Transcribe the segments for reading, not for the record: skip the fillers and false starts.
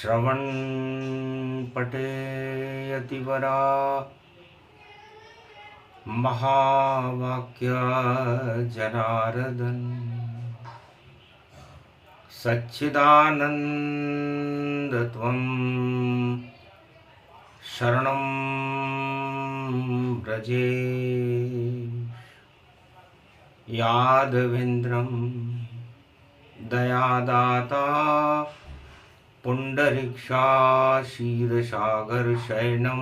श्रवण पटे यतिवरा महावाक्य जनार्दन सच्चिदानंद त्वं शरणं व्रजे यादवेन्द्रं दयादाता पुंडरीक्षा क्षीरसागर शयनं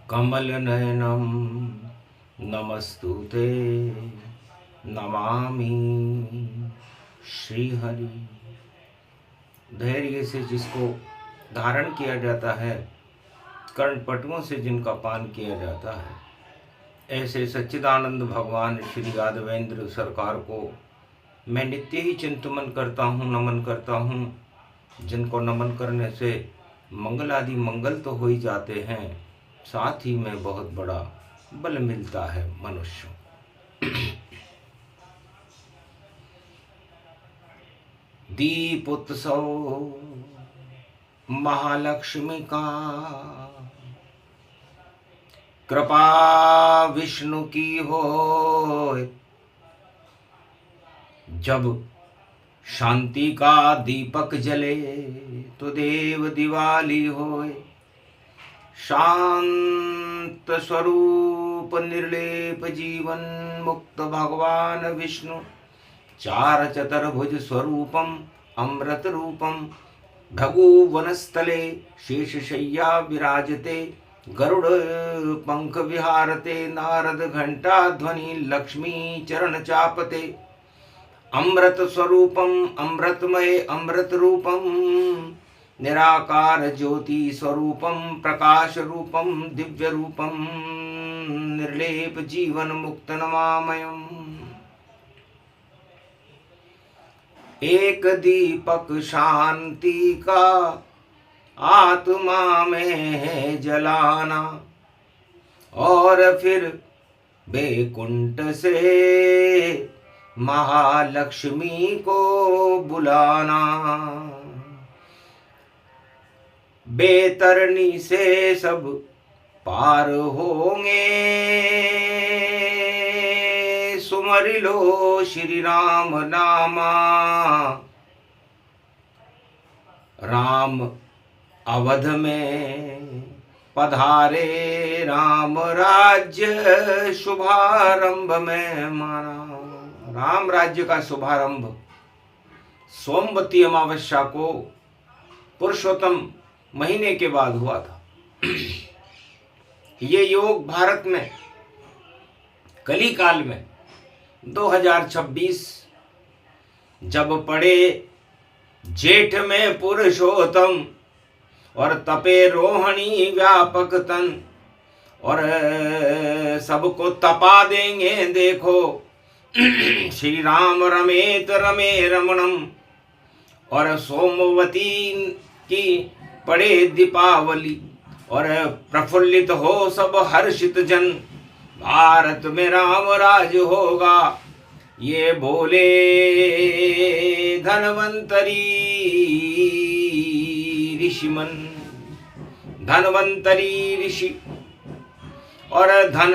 कमलनयनं नमस्तुते नमामि श्रीहरि। धैर्य से जिसको धारण किया जाता है, कर्णपटुओं से जिनका पान किया जाता है, ऐसे सच्चिदानंद भगवान श्री यादवेंद्र सरकार को मैं नित्य ही चिंतन करता हूँ, नमन करता हूँ। जिनको नमन करने से मंगल आदि मंगल तो हो ही जाते हैं, साथ ही में बहुत बड़ा बल मिलता है मनुष्य। दीप उत्सव महालक्ष्मी का, कृपा विष्णु की होय। जब शांति का दीपक जले तो देव दिवाली होय। शांत स्वरूप निर्लेप जीवन मुक्त भगवान विष्णु, चार चतुर्भुज स्वरूपम अमृत रूपम। भगु वनस्थले शेषशय्या विराजते, गरुड़ पंख विहारते। नारद घंटा ध्वनि लक्ष्मी चरण चापते। अमृत स्वरूपम अमृतमय अमृत रूपम, निराकार ज्योति स्वरूपम प्रकाश रूपम दिव्य रूपम। निर्लेप जीवन मुक्त नमामयम्। एक दीपक शांति का आत्मा में है जलाना, और फिर बैकुंठ से महालक्ष्मी को बुलाना। बेतरनी से सब पार होंगे, सुमर लो श्री राम नामा। राम अवध में पधारे, राम राज्य शुभारंभ में माना। राम राज्य का शुभारंभ सोमवती अमावस्या को पुरुषोत्तम महीने के बाद हुआ था। ये योग भारत में कली काल में 2026 जब पड़े जेठ में पुरुषोत्तम, और तपे रोहिणी व्यापक तन, और सबको तपा देंगे देखो श्री राम रमेत रमे रमणम। और सोमवती की पड़े दीपावली, और प्रफुल्लित हो सब हर्षित जन। भारत में राम राज होगा, ये बोले धनवंतरी ऋषिमन। धनवंतरी ऋषि और धन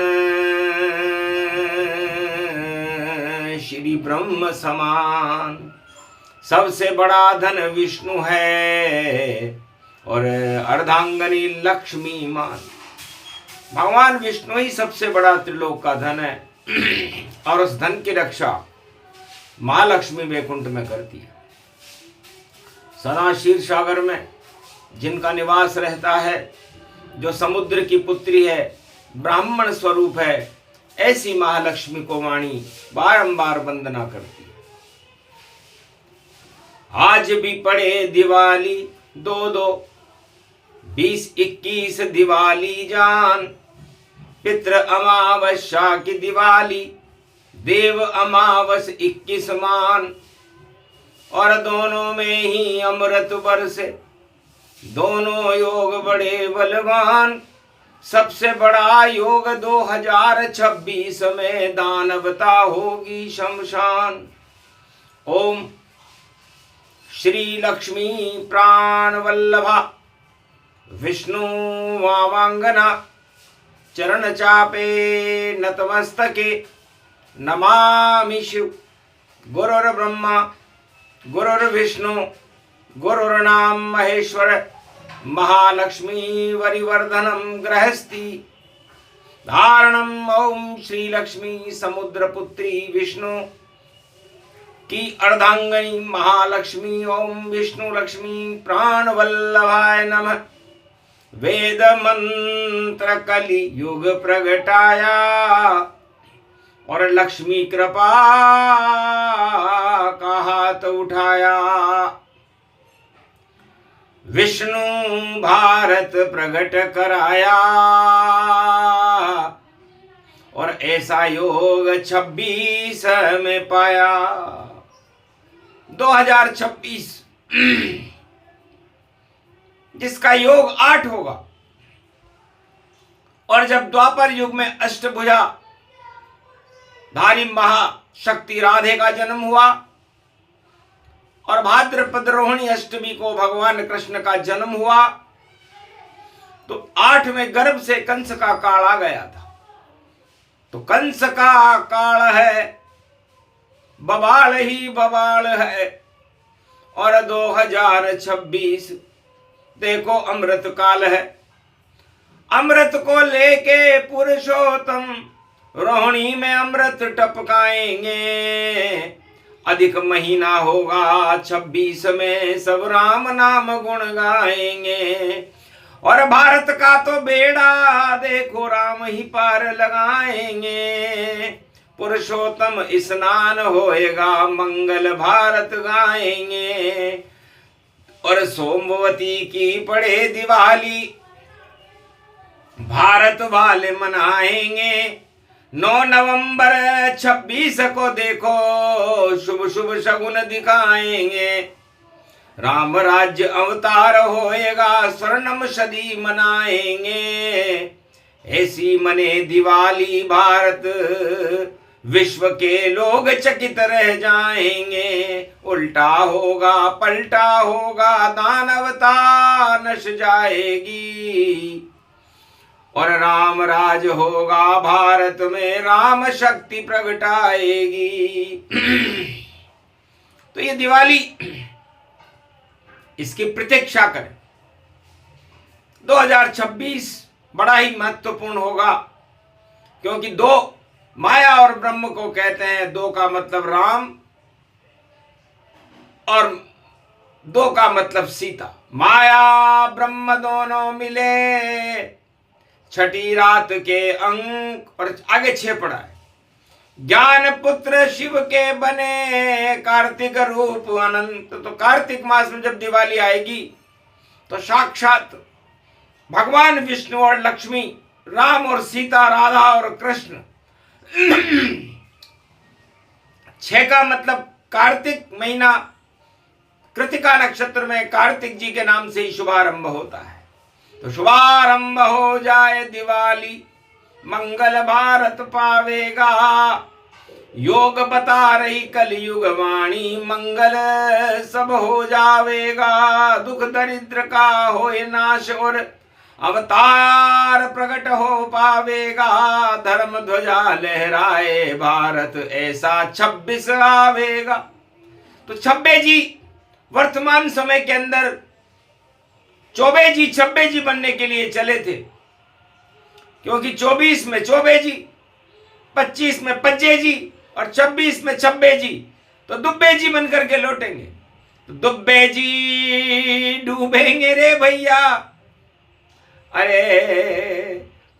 श्री ब्रह्म समान। सबसे बड़ा धन विष्णु है, और अर्धांगनी लक्ष्मी मान। भगवान विष्णु ही सबसे बड़ा त्रिलोक का धन है, और उस धन की रक्षा माँ लक्ष्मी वैकुंठ में करती है। सदा क्षीर सागर में जिनका निवास रहता है, जो समुद्र की पुत्री है, ब्राह्मण स्वरूप है, ऐसी महालक्ष्मी को वाणी बारंबार वंदना करती है। आज भी पड़े दिवाली, 2021 दिवाली जान। पितृ अमावस्या की दिवाली, देव अमावस 21 मान। और दोनों में ही अमृत बरसे, दोनों योग बड़े बलवान। सबसे बड़ा योग 2026 में दानवता होगी शमशान। ओम श्री लक्ष्मी प्राण वल्लभा विष्णु वामांगना चरण चापे नतमस्तके नमामि शिव। गुरुर्ब्रह्मा गुरुर्विष्णु गुरुर्नाम महेश्वर महालक्ष्मी वरिवर्धनम गृहस्थी धारणम। ओम श्री लक्ष्मी समुद्रपुत्री विष्णु की अर्धांगनी महालक्ष्मी ओम विष्णु लक्ष्मी प्राण वल्लभाय नमः। वेद मंत्र कलि युग प्रगटाया और लक्ष्मी कृपा का हाथ उठाया। विष्णु भारत प्रगट कराया और ऐसा योग 26 में पाया। 2026 जिसका योग 8 होगा। और जब द्वापर युग में अष्टभुजा धारी महाशक्ति राधे का जन्म हुआ और भाद्रपद रोहिणी अष्टमी को भगवान कृष्ण का जन्म हुआ, तो 8वें गर्भ से कंस का काल आ गया था। तो कंस का काल है, बवाल ही बवाल है। और 2026 देखो अमृत काल है। अमृत को लेके पुरुषोत्तम रोहिणी में अमृत टपकाएंगे। अधिक महीना होगा 26 में, सब राम नाम गुण गाएंगे। और भारत का तो बेड़ा देखो राम ही पार लगाएंगे। पुरुषोत्तम स्नान होएगा, मंगल भारत गाएंगे। और सोमवती की पड़े दिवाली भारत वाले मनाएंगे। 9 नवंबर 26 को देखो शुभ शुभ शगुन दिखाएंगे। राम राज्य अवतार होएगा, स्वर्णम सदी मनाएंगे। ऐसी मने दिवाली भारत, विश्व के लोग चकित रह जाएंगे। उल्टा होगा पलटा होगा, दानवता नश जाएगी। और राम राज होगा भारत में, राम शक्ति प्रगटाएगी। तो ये दिवाली, इसकी प्रतीक्षा करें। 2026 बड़ा ही महत्वपूर्ण होगा, क्योंकि 2 माया और ब्रह्म को कहते हैं। 2 का मतलब राम और 2 का मतलब सीता। माया ब्रह्म दोनों मिले, छठी रात के अंक। और आगे 6 पड़ा है। ज्ञान पुत्र शिव के बने, कार्तिक रूप अनंत। तो कार्तिक मास में जब दिवाली आएगी तो साक्षात भगवान विष्णु और लक्ष्मी, राम और सीता, राधा और कृष्ण। 6 का मतलब कार्तिक महीना, कृतिका नक्षत्र में कार्तिक जी के नाम से ही शुभारंभ होता है। तो शुभारंभ हो जाए दिवाली, मंगल भारत पावेगा। योग बता रही कलयुग वाणी, मंगल सब हो जावेगा। दुख दरिद्र का होए नाश और अवतार प्रकट हो पावेगा। धर्म ध्वजा लहराए भारत, ऐसा 26 आवेगा। तो 26 जी वर्तमान समय के अंदर 24 जी 26 जी बनने के लिए चले थे, क्योंकि 24 में 24 जी, 25 में 25 जी और 26 में 26 जी। तो दुब्बे जी बनकर के लौटेंगे। तो दुब्बे जी डूबेंगे रे भैया, अरे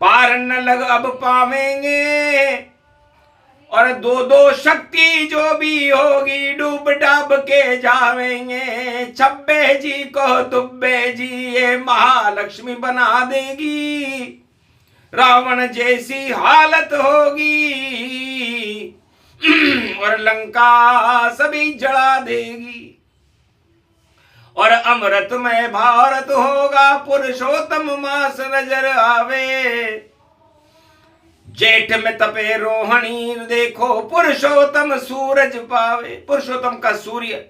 पार न लग अब पावेंगे। और 2 शक्ति जो भी होगी, डूब डाब के जावेंगे। 26 जी को दुब्बे जी ये महालक्ष्मी बना देगी। रावण जैसी हालत होगी और लंका सभी जला देगी। और अमृत में भारत होगा, पुरुषोत्तम मास नजर आवे। जेठ में तपे रोहिणी देखो, पुरुषोत्तम सूरज पावे। पुरुषोत्तम का सूर्य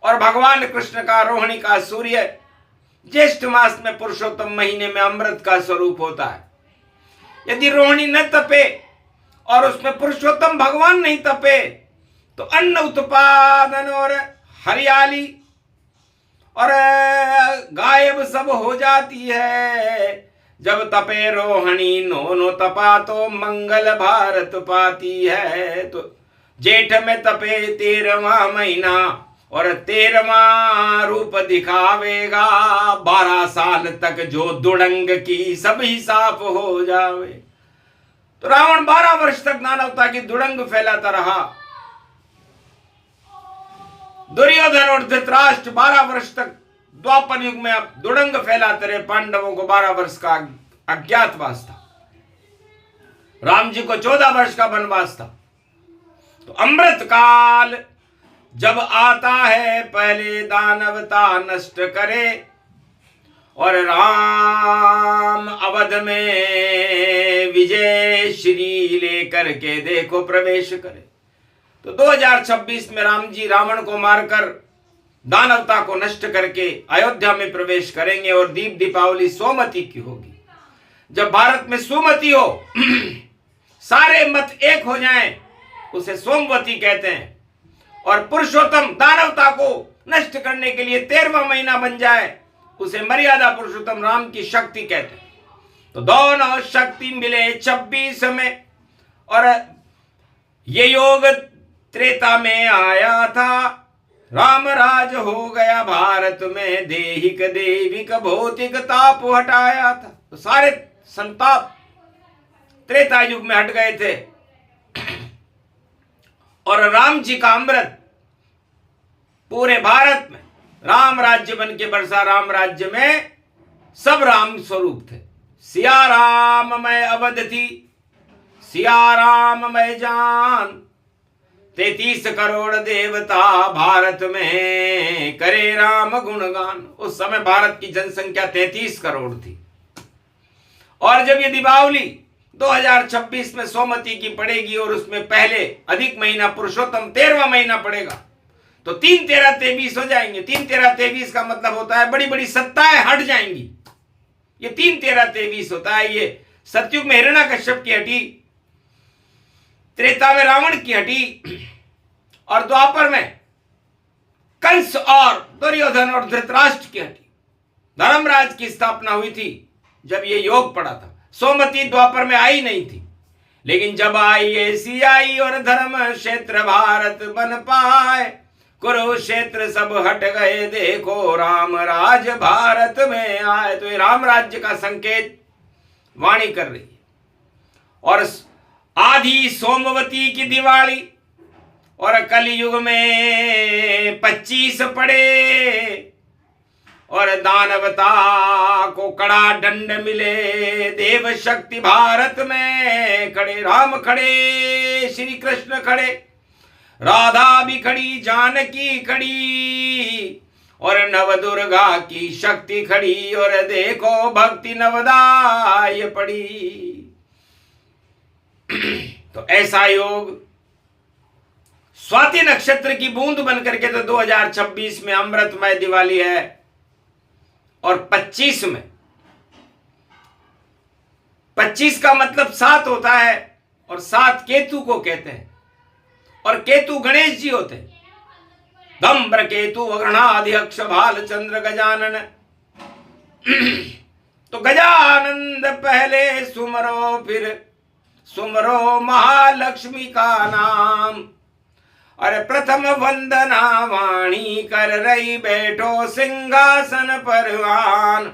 और भगवान कृष्ण का रोहिणी का सूर्य ज्येष्ठ मास में पुरुषोत्तम महीने में अमृत का स्वरूप होता है। यदि रोहिणी न तपे और उसमें पुरुषोत्तम भगवान नहीं तपे तो अन्न उत्पादन और हरियाली और गायब सब हो जाती है। जब तपे रोहिणी नो तपा तो मंगल भारत पाती है। तो जेठ में तपे 13वां महीना और 13वां रूप दिखावेगा। 12 साल तक जो दुड़ंग की सभी साफ हो जावे। तो रावण 12 वर्ष तक नानवता की दुड़ंग फैलाता रहा। दुर्योधन और धृतराष्ट्र 12 वर्ष तक द्वापर युग में अब दुड़ंग फैलाते रहे। पांडवों को 12 वर्ष का अज्ञातवास था। राम जी को 14 वर्ष का वनवास था। तो अमृत काल जब आता है पहले दानवता नष्ट करे और राम अवध में विजय श्री लेकर के देखो प्रवेश करे। तो 2026 में राम जी रावण को मारकर दानवता को नष्ट करके अयोध्या में प्रवेश करेंगे और दीप दीपावली सोमवती की होगी। जब भारत में सुमति हो सारे मत एक हो जाएं उसे सोमवती कहते हैं। और पुरुषोत्तम दानवता को नष्ट करने के लिए 13वां महीना बन जाए उसे मर्यादा पुरुषोत्तम राम की शक्ति कहते हैं। तो दोनों शक्ति मिले 26 में और ये योग त्रेता में आया था। राम राज हो गया भारत में देहिक देविक भौतिक ताप हटाया था। तो सारे संताप त्रेता युग में हट गए थे और राम जी का अमृत पूरे भारत में राम राज्य बन के बरसा। राम राज्य में सब राम स्वरूप थे। सिया राम मैं अवध थी, सिया राम मैं जान। 33 करोड़ देवता भारत में करे राम गुणगान। उस समय भारत की जनसंख्या 33 करोड़ थी। और जब ये दीपावली 2026 में सोमवती की पड़ेगी और उसमें पहले अधिक महीना पुरुषोत्तम 13वां महीना पड़ेगा तो 3 13 23 हो जाएंगे। 3 13 23 का मतलब होता है बड़ी बड़ी सत्ताएं हट जाएंगी। ये 3 13 23 होता है। ये सतयुग में हिरण्यकश्यप की हटी, त्रेता में रावण की हटी और द्वापर में कंस और दुर्योधन और धृतराष्ट्र की हटी। धर्मराज की स्थापना हुई थी जब ये योग पड़ा था। सोमवती द्वापर में आई नहीं थी, लेकिन जब आई ऐसी आई और धर्म क्षेत्र भारत बन पाए। कुरुक्षेत्र सब हट गए देखो राम राज भारत में आए। तो ये राम राज्य का संकेत वाणी कर रही है। और आधी सोमवती की दिवाली और कलयुग में 25 पड़े और दानवता को कड़ा दंड मिले। देव शक्ति भारत में खड़े, राम खड़े, श्री कृष्ण खड़े, राधा भी खड़ी, जानकी खड़ी और नव दुर्गा की शक्ति खड़ी और देखो भक्ति नवदाय पड़ी। तो ऐसा योग स्वाति नक्षत्र की बूंद बनकर के तो 2026 में अमृतमय दिवाली है। और 25 में 25 का मतलब 7 होता है और 7 केतु को कहते हैं और केतु गणेश जी होते हैं। धम्र केतु अग्रणाध्यक्ष भाल चंद्र गजानन। तो गजानंद पहले सुमरो फिर सुमरो महालक्ष्मी का नाम। अरे प्रथम वंदना वाणी कर रही बैठो सिंहासन परवान।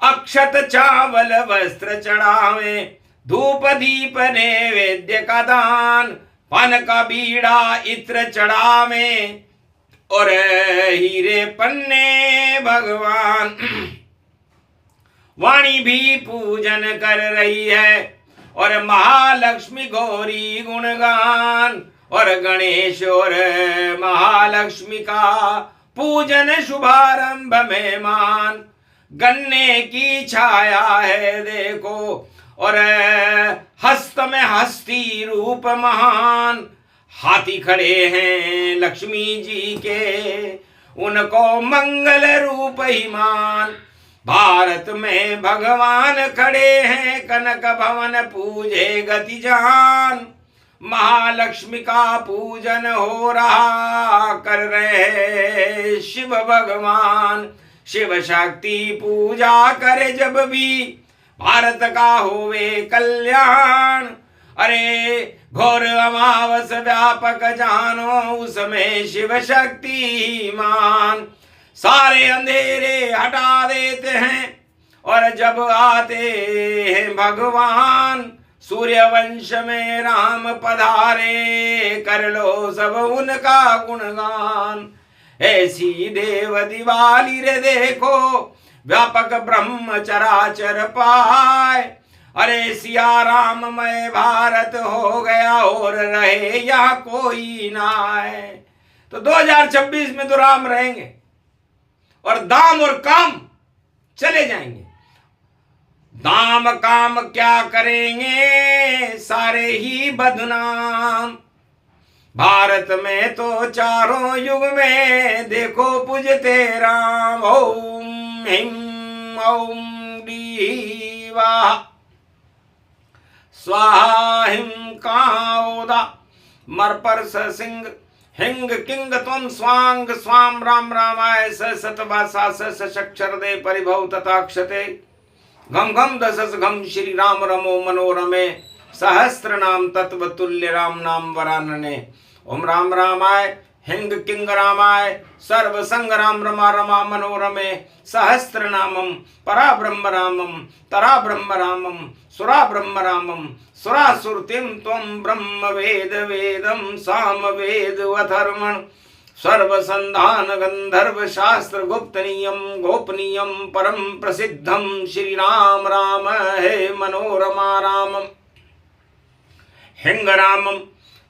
अक्षत चावल वस्त्र चढ़ावे धूप दीप नैवेद्य का दान। पान का बीड़ा इत्र चढ़ावे और हीरे पन्ने भगवान। वाणी भी पूजन कर रही है और महालक्ष्मी गौरी गुणगान। और गणेश और महालक्ष्मी का पूजन शुभारंभ में मान। गन्ने की छाया है देखो और हस्त में हस्ती रूप महान। हाथी खड़े हैं लक्ष्मी जी के उनको मंगल रूप ही मान। भारत में भगवान खड़े हैं, कनक भवन पूजे गति जहान। महालक्ष्मी का पूजन हो रहा, कर रहे शिव भगवान। शिव शक्ति पूजा करे जब भी, भारत का होवे कल्याण। अरे घोर अमावस व्यापक जानो, उसमें शिव शक्ति मान। सारे अंधेरे हटा देते हैं, और जब आते हैं भगवान, सूर्यवंश में राम पधारे, कर लो सब उनका गुणगान। ऐसी देव दिवाली रे देखो, व्यापक ब्रह्म चराचर पाए। अरे सिया राममय भारत हो गया, और रहे यहाँ कोई ना आए। तो 2026 में तो राम रहेंगे, और दाम और काम चले जाएंगे। दाम काम क्या करेंगे, सारे ही बदनाम। भारत में तो चारों युग में देखो पूजते राम। ओम हिम ओम डी वाह स्वाहा हिम काओदा मरपर सिंह हिंग किंग त्वम स्वांग स्वाम राम रामाय सतभाषा सक्षर दे परिभव तथाक्षते घम घम दशस घम श्री राम रमो मनोरमे सहस्त्र नाम तत्व तुल्य राम नाम वरानने। ओम राम रामाय हिंग किंग रामाय सर्व संग राम रमा रमा मनोरमे सहस्त्र नामम परा ब्रह्म रामम तरा ब्रह्म रामम सुरा ब्रह्म रामम सुरासुरतिम त्वं ब्रह्म वेद वेदम साम वेद अथर्वण सर्व संधान गंधर्व शास्त्र गुप्तनीयम गोपनीयम परम प्रसिद्धम श्री राम राम है मनोरमा रामम हिंग रामम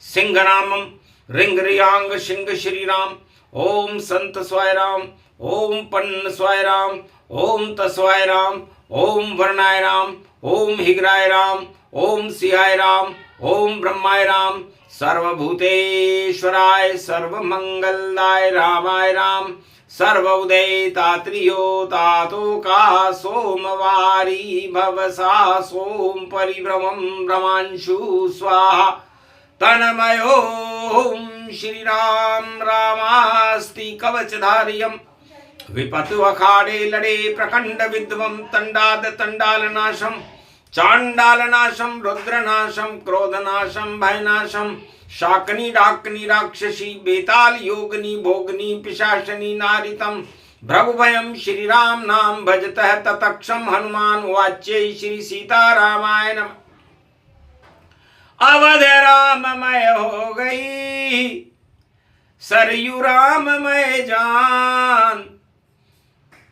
सिंह रामम रिंग रियांग सिंह श्री राम। ओम संत स्वाय राम, ओम पन्न स्वाय राम, ओम तस्वाय राम, ओम वर्णाय राम, ओम हिग्राय राम, ओम सियाय राम, ओम ब्रह्माय राम, सर्वभूतेश्वराय सर्वमंगलदाय रामाय राम। सर्व उदय तात्रियो तातो का सोमवारी भवसा सोम परिभ्रमं भ्रमांशु स्वाहा तन्मयो श्री राम रामास्ति कवचधारियम विपतु अखाड़े लड़े प्रखंड विद्वम तंडाद तंडालनाशम चांडालनाशम रुद्रनाशम क्रोधनाशम भयनाशम शाकनी डाकनी राक्षसी बेताल योगनी भोगनी पिशाचनी नारितम भ्रगुभयम श्री राम नाम भजतः ततक्षम हनुमान वाच्य श्री सीता रामाय नमः। अवध राममय हो गई सरयू राममय जान,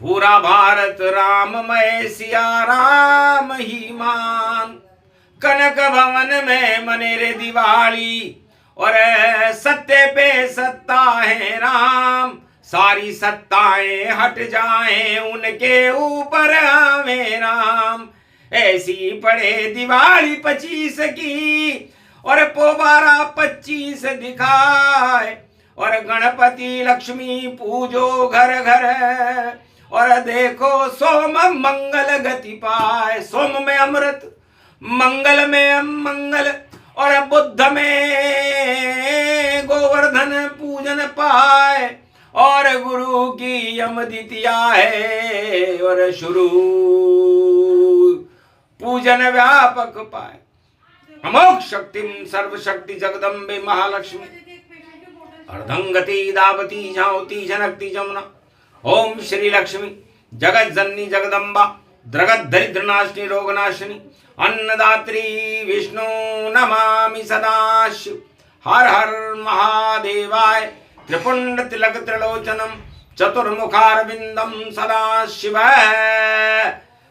पूरा भारत राममय सिया राम ही मान। कनक भवन में मने रे दिवाली और सत्य पे सत्ता है राम, सारी सत्ताएं हट जाएं उनके ऊपर आवे राम। ऐसी पड़े दिवाली 25 की और पोबारा 25 दिखाए, और गणपति लक्ष्मी पूजो घर घर और देखो सोम मंगल गति पाए। सोम में अमृत, मंगल में मंगल और बुद्ध में गोवर्धन पूजन पाए, और गुरु की यम द्वितीया है और शुरू पूजन व्यापक पाए। अमोघ शक्तिम सर्वशक्ति जगदम्बे महालक्ष्मी अर्धंगति दावती झांवती जनकती जमुना। ओम श्री लक्ष्मी जगत जननी जगदम्बा द्रगत दरिद्र नाशिनी रोग नाशिनी अन्नदात्री विष्णु नमामि सदाशिव। हर हर महादेवाय त्रिपुंड तिलक त्रिलोचनम चतुर्मुखारविंदम सदाशिव।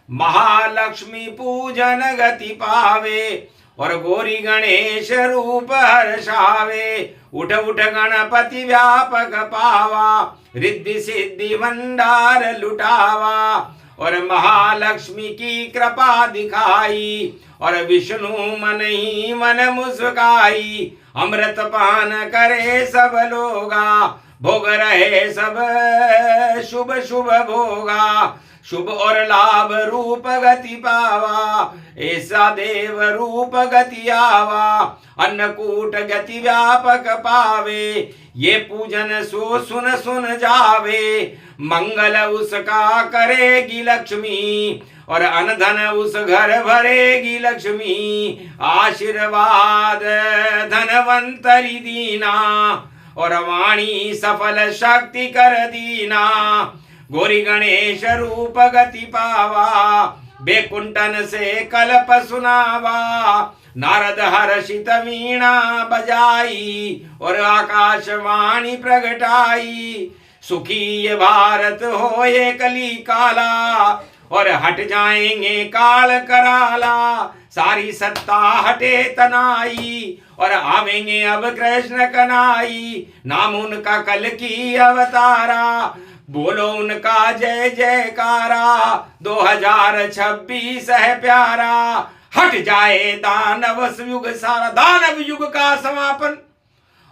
महालक्ष्मी पूजन गति पावे और गौरी गणेश रूप हर्षावे। उठ उठ गणपति व्यापक पावा, रिद्धि सिद्धि भंडार लुटावा, और महालक्ष्मी की कृपा दिखाई, और विष्णु मन ही मन मुस्काई। अमृत पान करे सब लोगा, भोग रहे सब शुभ शुभ भोगा, शुभ और लाभ रूप गति पावा, ऐसा देव रूप गति आवा, अन्नकूट गति व्यापक पावे, ये पूजन सो सुन सुन जावे, मंगल उसका करेगी लक्ष्मी, और अनधन उस घर भरेगी लक्ष्मी, आशीर्वाद धनवंतरी दीना, और वाणी सफल शक्ति कर दीना, गौरी गणेश रूप गति पावा, बेकुंठन से कल्प सुनावा, नारद हर्षित वीणा बजाई, और आकाशवाणी प्रगटाई, सुखी ये भारत हो ये कली काला, और हट जाएंगे काल कराला, सारी सत्ता हटे तनाई, और आवेंगे अब कृष्ण कनाई, नाम उनका कल की अवतारा, बोलो उनका जय जयकारा, 2026 है प्यारा, हट जाए दानव युग सारा, दानव युग का समापन,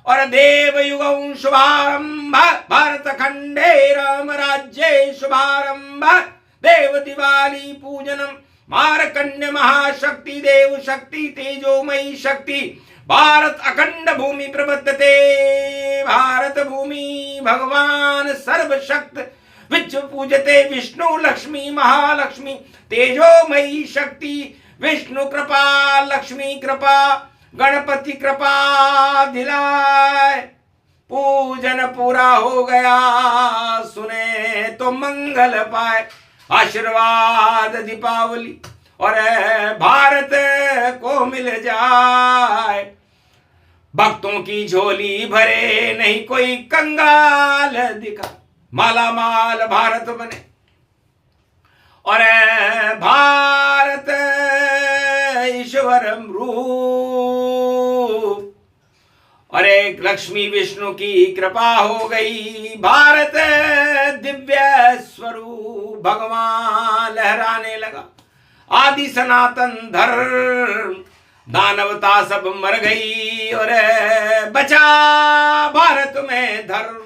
और देव युग शुभारंभ, भारत खंडे राम राज्य शुभारंभ, देव दिवाली पूजनम, मारकंड महाशक्ति देव शक्ति तेजोमयी शक्ति, भारत अखंड भूमि प्रबद्धते, भारत भूमि भगवान सर्वशक्त, विश्व पूजते विष्णु लक्ष्मी महालक्ष्मी, तेजोमयी शक्ति, विष्णु कृपा लक्ष्मी कृपा, गणपति कृपा दिलाए, पूजन पूरा हो गया, सुने तो मंगल पाए, आशीर्वाद दीपावली और भारत को मिल जाए, भक्तों की झोली भरे नहीं कोई कंगाल दिखा, माला माल भारत बने, और भारत ईश्वरम रूप, और एक लक्ष्मी विष्णु की कृपा हो गई, भारत दिव्य स्वरूप भगवान लहराने लगा, आदि सनातन धर्म, दानवता सब मर गई और बचा भारत में धर्म।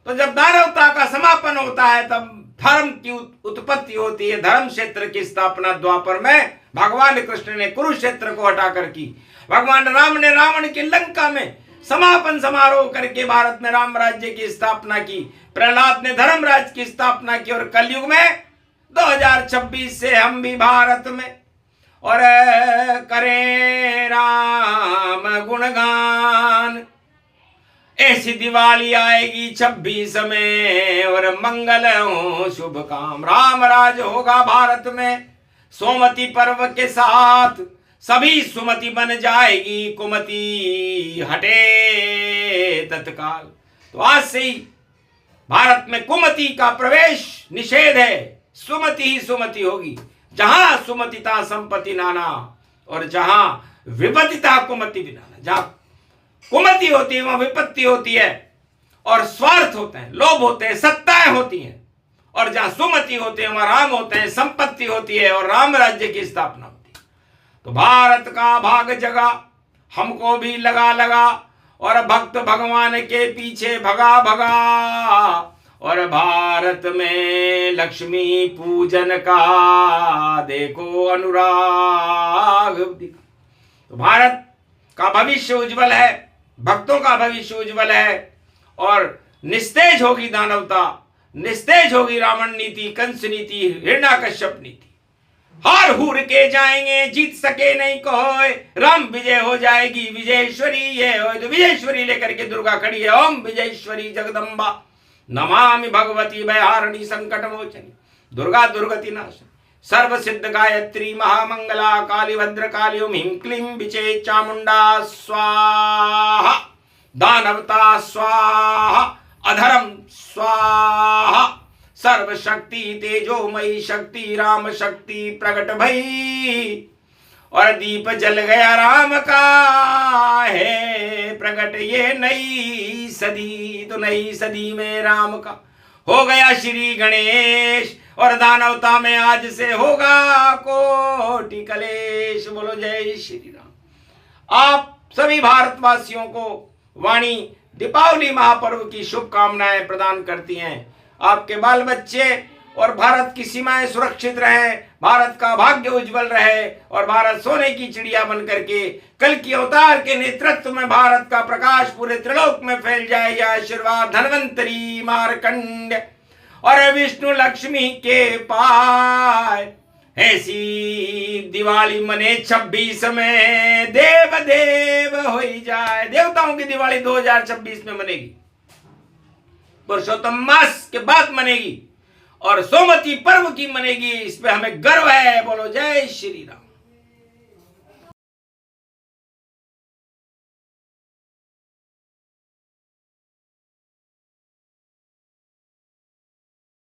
तो जब दानवता का समापन होता है तब धर्म की उत्पत्ति होती है। धर्म क्षेत्र की स्थापना द्वापर में भगवान कृष्ण ने कुरुक्षेत्र को हटाकर की, भगवान राम ने रावण की लंका में समापन समारोह करके भारत में राम राज्य की स्थापना की, प्रहलाद ने धर्म राज्य की स्थापना की, और कलयुग में 2026 से हम भी भारत में और करें राम गुणगान। ऐसी दिवाली आएगी 26 में और मंगल हो शुभ काम, राम राज होगा भारत में। सोमती पर्व के साथ सभी सुमति बन जाएगी, कुमति हटे तत्काल। तो आज से ही भारत में कुमति का प्रवेश निषेध है, सुमति ही सुमति होगी। जहां सुमतिता संपत्ति नाना और जहां विपत्तिता कुमति भी नाना। जहां कुमति होती है वहां विपत्ति होती है और स्वार्थ होते हैं, लोभ होते हैं, सत्ताएं होती हैं। और जहां सुमति होते हैं वहां राम होते हैं, संपत्ति होती है और राम राज्य की स्थापना होती है। तो भारत का भाग जगा, हमको भी लगा लगा और भक्त भगवान के पीछे भगा भगा, और भारत में लक्ष्मी पूजन का देखो अनुराग दिखा। तो भारत का भविष्य उज्जवल है, भक्तों का भविष्य उज्जवल है, और निस्तेज होगी दानवता, निस्तेज होगी रावण नीति, कंस नीति, हिरण्याकश्यप नीति। हार हूर के जाएंगे, जीत सके नहीं कोई, राम विजय हो जाएगी, विजयेश्वरी ये हो। तो विजयेश्वरी लेकर के दुर्गा खड़ी है, ओम विजयेश्वरी जगदम्बा नमामि भगवती भयहारिणी संकट मोचनी, दुर्गा दुर्गति नाशनी, सर्व सिद्ध गायत्री महामंगला, काली भद्र काली ओम ह्रीं क्लीं विचे चामुंडा स्वाहा, दानवता स्वाहा, अधर्म स्वाहा, सर्व शक्ति तेजोमयी शक्ति राम शक्ति प्रकट भई, और दीप जल गया राम का है प्रकट ये नई सदी। तो नई सदी में राम का हो गया श्री गणेश, और दानवता में आज से होगा कोटि कलेश। बोलो जय श्री राम। आप सभी भारतवासियों को वाणी दीपावली महापर्व की शुभकामनाएं प्रदान करती हैं। आपके बाल बच्चे और भारत की सीमाएं सुरक्षित रहे, भारत का भाग्य उज्जवल रहे और भारत सोने की चिड़िया बनकर के कल की अवतार के नेतृत्व में भारत का प्रकाश पूरे त्रिलोक में फैल जाए। यह आशीर्वाद धन्वंतरी मार्कंड और विष्णु लक्ष्मी के पाए। ऐसी दिवाली मने 26 में देव देव हो जाए। देवताओं की दिवाली 2026 में मनेगी, पुरुषोत्तम मास के बाद मनेगी और सोमवती पर्व की मनेगी। इस पे हमें गर्व है। बोलो जय श्री राम।